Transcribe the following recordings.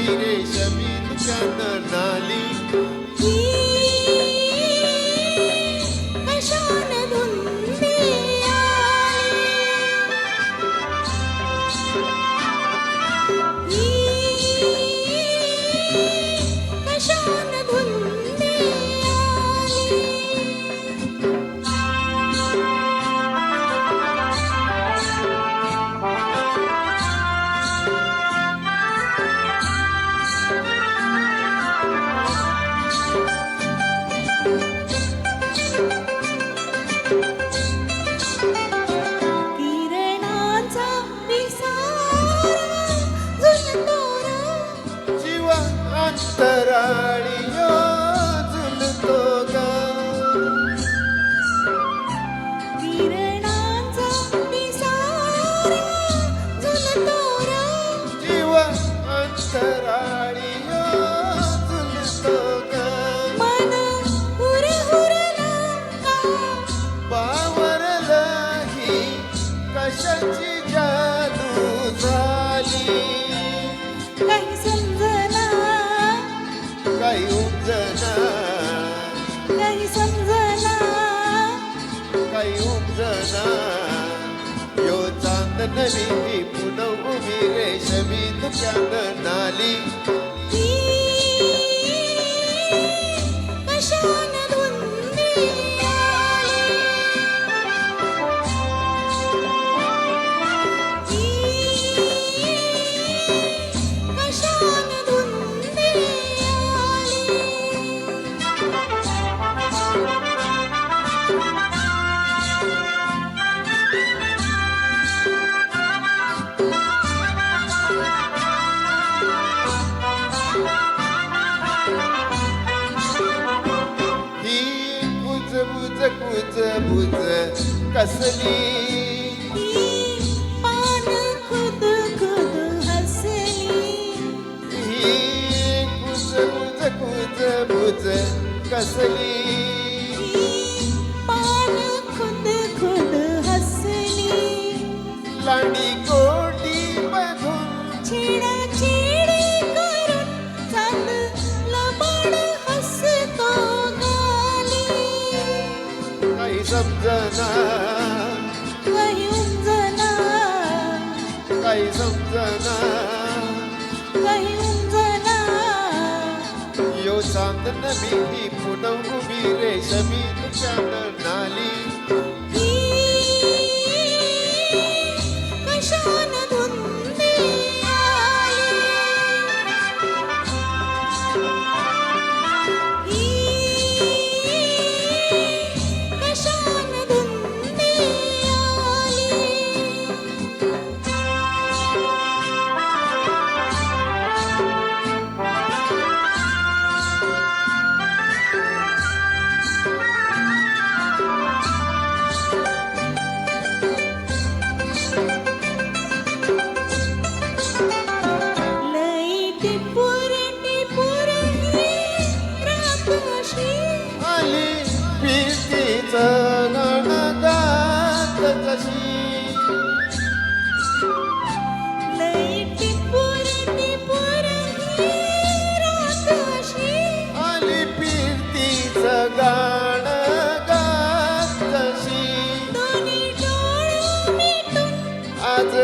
उभी रेशमी दुकान नाली कशान धुंदी कशान धुंदी अंतराळीयो झुलतो ग किरणांचा पिसारा झुलतो ग जीव अंतराळीयो झुलतो ग मन हुरहुरला का बावरला ही कशाची जादू झाली काही समजना काही उपजना काही समजना काही उपजना यो चांदणली पुनव उभी रेशमी दुकान नाली कशान धुंदी कशान धुंदी ही कुज बुज कुज बुज कसली पान खुद खुद हसली ही कुज बुज बुज कसली पान खुद खुद हसली लांडी गोडी बघून छेडा छेडी करून चांद लबाड हसतो गाली काही समजना काही उमजना काही समजना काही उमजना यो चांदन मी पुनव उभी रेशमी दुकान नाली कशान धुंदी कशान धुंदी आली प्रीतीचं गणगात जशी आली प्रीतीचं गाणं गात जशी आज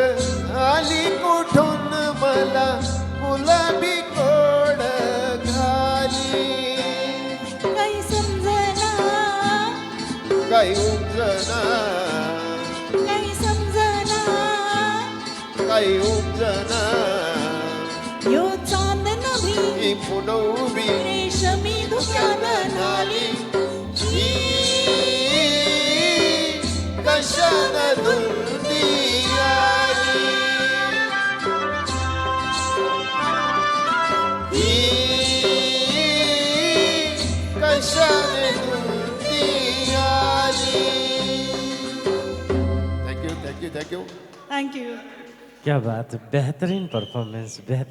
आली कुठून मला गुलाबी कोड घाली काही समजना काही उपजना काही समजना काही उपजना यो चांद नभी ही पुनव उभी रेशमी दुकान नाली कशान धुंदी आली कशान धुंदी आली थँक्यू थँक्यू थँक्यू थँक्यू क्या बात, बेहतरीन परफॉर्मेंस, बेहतरीन।